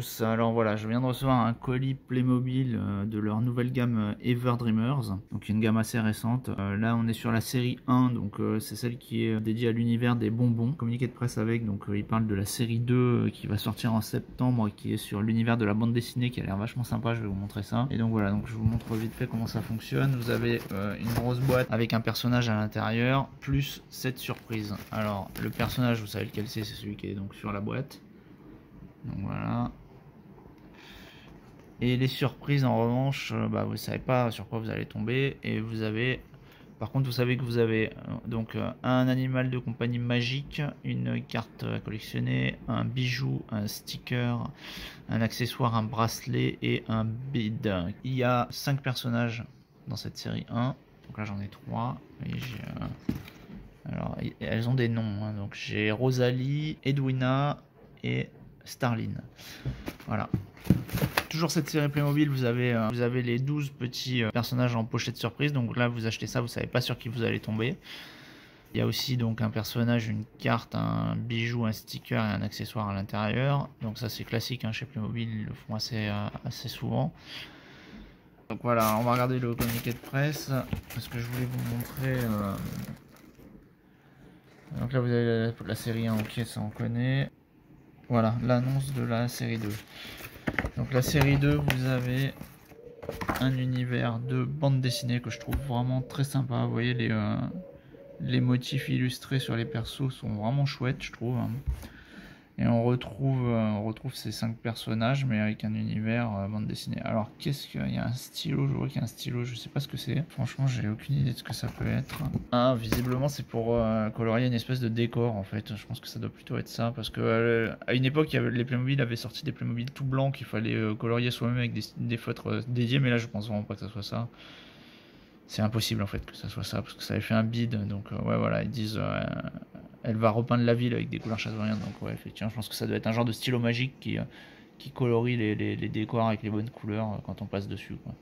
Alors voilà, je viens de recevoir un colis Playmobil de leur nouvelle gamme Ever Dreamers, donc une gamme assez récente. Là on est sur la série 1, donc c'est celle qui est dédiée à l'univers des bonbons. Communiqué de presse avec, donc il parle de la série 2 qui va sortir en septembre, qui est sur l'univers de la bande dessinée, qui a l'air vachement sympa. Je vais vous montrer ça. Et donc voilà, donc je vous montre vite fait comment ça fonctionne. Vous avez une grosse boîte avec un personnage à l'intérieur, plus 7 surprises. Alors le personnage, vous savez lequel c'est celui qui est donc sur la boîte. Donc voilà. Et les surprises en revanche, vous ne savez pas sur quoi vous allez tomber. Et vous avez, par contre, vous savez que vous avez donc un animal de compagnie magique, une carte à collectionner, un bijou, un sticker, un accessoire, un bracelet et un bid. Il y a 5 personnages dans cette série 1. Donc là j'en ai 3. Et alors elles ont des noms. Hein. Donc j'ai Rosalie, Edwina et Starline. Voilà. Toujours cette série Playmobil, vous avez les 12 petits personnages en pochette surprise. Donc là, vous achetez ça, vous savez pas sur qui vous allez tomber. Il y a aussi donc un personnage, une carte, un bijou, un sticker et un accessoire à l'intérieur. Donc ça, c'est classique hein, chez Playmobil, ils le font assez souvent. Donc voilà, on va regarder le communiqué de presse parce que je voulais vous montrer. Donc là, vous avez la série 1, ok, ça on connaît. Voilà, l'annonce de la série 2. Donc la série 2, vous avez un univers de bande dessinée que je trouve vraiment très sympa. Vous voyez, les motifs illustrés sur les persos sont vraiment chouettes, je trouve. Et on retrouve ces 5 personnages, mais avec un univers bande dessinée. Alors, qu'est-ce qu'il y a? Un stylo, je vois qu'il y a un stylo, je sais pas ce que c'est. Franchement, j'ai aucune idée de ce que ça peut être. Ah, visiblement, c'est pour colorier une espèce de décor, en fait. Je pense que ça doit plutôt être ça, parce que à une époque, les Playmobil avaient sorti des Playmobil tout blancs qu'il fallait colorier soi-même avec des feutres dédiés, mais là, je pense vraiment pas que ça soit ça. C'est impossible, en fait, que ça soit ça, parce que ça avait fait un bid, donc ouais, voilà, ils disent... elle va repeindre la ville avec des couleurs chatoyantes. Donc ouais, effectivement, je pense que ça doit être un genre de stylo magique qui colorie les décors avec les bonnes couleurs quand on passe dessus. Quoi.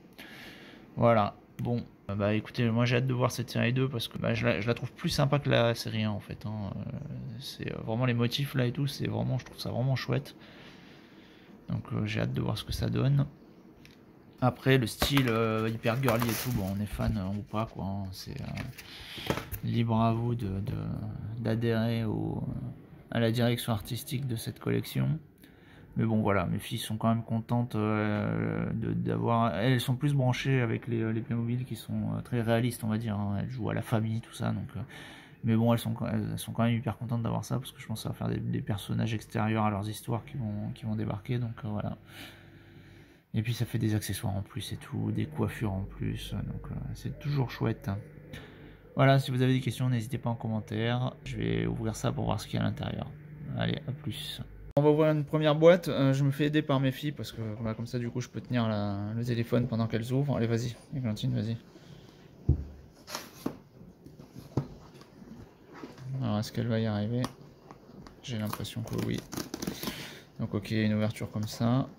Voilà. Bon, bah écoutez, moi j'ai hâte de voir cette série 2 parce que je la trouve plus sympa que la série 1 en fait. Hein. C'est vraiment les motifs là et tout, je trouve ça vraiment chouette. Donc j'ai hâte de voir ce que ça donne. Après, le style hyper girly et tout, bon, on est fan ou pas, quoi. Hein, c'est libre à vous d'adhérer à la direction artistique de cette collection. Mais bon, voilà, mes filles sont quand même contentes d'avoir... Elles sont plus branchées avec les Playmobil qui sont très réalistes, on va dire. Hein. Elles jouent à la famille, tout ça, donc... mais bon, elles sont quand même hyper contentes d'avoir ça, parce que je pense que ça va faire des personnages extérieurs à leurs histoires qui vont débarquer, donc voilà. Et puis ça fait des accessoires en plus et tout, des coiffures en plus, donc c'est toujours chouette. Voilà, si vous avez des questions, n'hésitez pas en commentaire. Je vais ouvrir ça pour voir ce qu'il y a à l'intérieur. Allez, à plus. On va ouvrir une première boîte. Je me fais aider par mes filles parce que comme ça, du coup, je peux tenir le téléphone pendant qu'elles ouvrent. Allez, vas-y, Églantine, vas-y. Alors, est-ce qu'elle va y arriver? J'ai l'impression que oui. Donc, ok, une ouverture comme ça.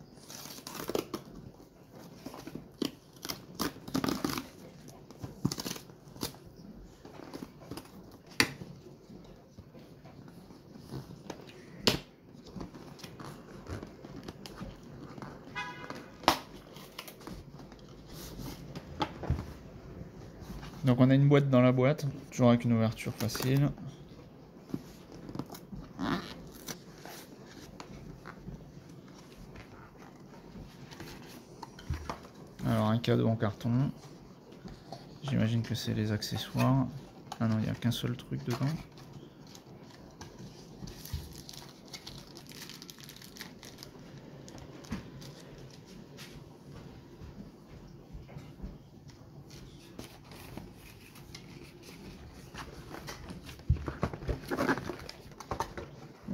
Donc on a une boîte dans la boîte, toujours avec une ouverture facile. Alors un cadeau en carton. J'imagine que c'est les accessoires. Ah non, il n'y a qu'un seul truc dedans.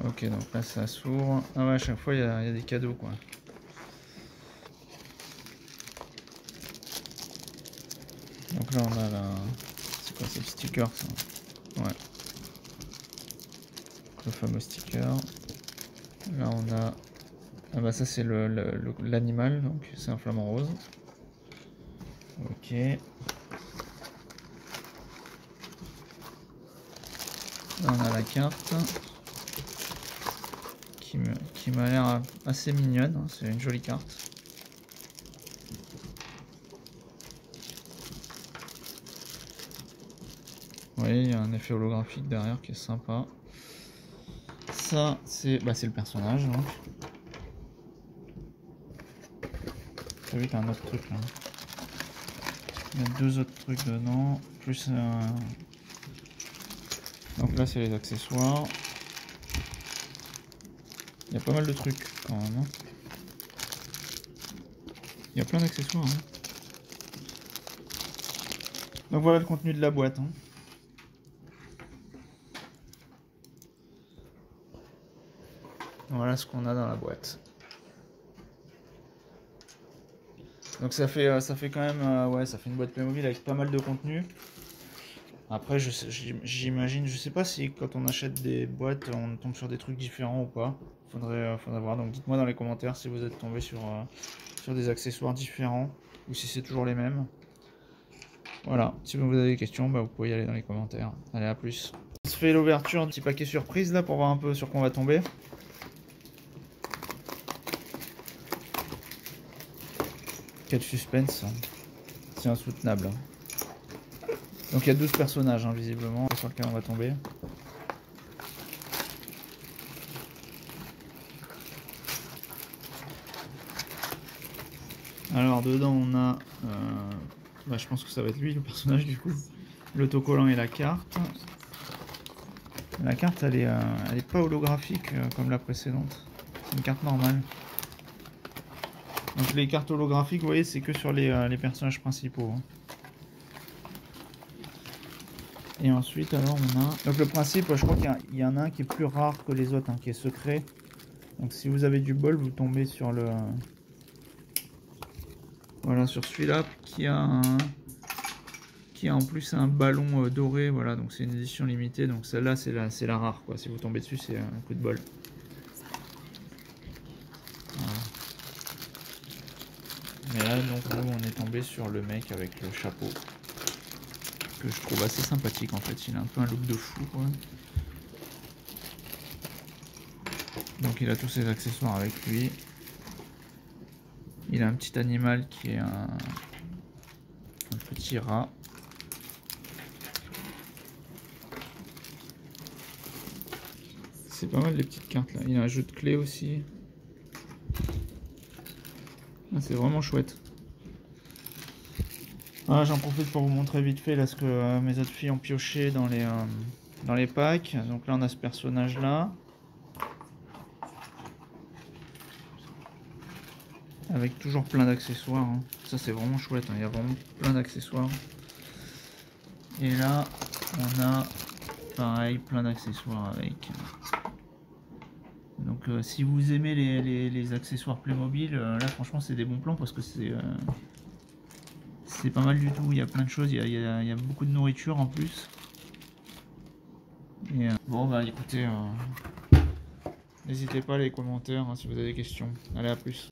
Ok, donc là ça s'ouvre. Ah ouais, à chaque fois il y a des cadeaux quoi. Donc là on a la... C'est quoi, c'est le sticker ça? Ouais. Le fameux sticker. Là on a... Ah bah ça c'est l'animal, donc c'est un flamant rose. Ok. Là on a la carte. qui m'a l'air assez mignonne, hein. C'est une jolie carte. Vous voyez, il y a un effet holographique derrière qui est sympa. Ça, c'est le personnage. Donc. T'as vu, t'as un autre truc là. Il y a 2 autres trucs dedans, plus donc là c'est les accessoires. Il y a pas mal de trucs quand même. Hein. Il y a plein d'accessoires. Hein. Donc voilà le contenu de la boîte. Hein. Voilà ce qu'on a dans la boîte. Donc ça fait quand même ouais, ça fait une boîte Playmobil avec pas mal de contenu. Après j'imagine, je sais pas si quand on achète des boîtes on tombe sur des trucs différents ou pas. Faudrait voir. Donc dites-moi dans les commentaires si vous êtes tombé sur des accessoires différents ou si c'est toujours les mêmes. Voilà, si vous avez des questions, vous pouvez y aller dans les commentaires. Allez, à plus. On se fait l'ouverture, un petit paquet surprise là pour voir un peu sur quoi on va tomber. Quel suspense, c'est insoutenable. Donc il y a 12 personnages hein, visiblement sur lequel on va tomber. Alors dedans on a, je pense que ça va être lui le personnage du coup, l'autocollant et la carte. La carte elle est pas holographique comme la précédente, c'est une carte normale. Donc les cartes holographiques, vous voyez, c'est que sur les personnages principaux. Hein. Et ensuite, alors on a... Donc le principe, je crois qu'il y en a un qui est plus rare que les autres, hein, qui est secret. Donc si vous avez du bol, vous tombez sur le... Voilà, sur celui-là, qui a en plus un ballon doré, voilà, donc c'est une édition limitée. Donc celle-là, c'est la rare, quoi. Si vous tombez dessus, c'est un coup de bol. Mais là, donc, nous, on est tombé sur le mec avec le chapeau. Que je trouve assez sympathique, en fait. Il a un peu un look de fou, quoi. Donc, il a tous ses accessoires avec lui. Il a un petit animal qui est un petit rat. C'est pas mal les petites cartes, là. Il a un jeu de clés aussi. Ah, c'est vraiment chouette. Ah, j'en profite pour vous montrer vite fait là ce que mes autres filles ont pioché dans les packs. Donc là on a ce personnage là. Avec toujours plein d'accessoires. Hein. Ça c'est vraiment chouette, hein. Il y a vraiment plein d'accessoires. Et là on a pareil plein d'accessoires avec. Donc si vous aimez les accessoires Playmobil, là franchement c'est des bons plans parce que c'est pas mal du tout, il y a plein de choses, il y a beaucoup de nourriture en plus. Et, bon bah écoutez, n'hésitez pas à les commentaires hein, si vous avez des questions. Allez, à plus.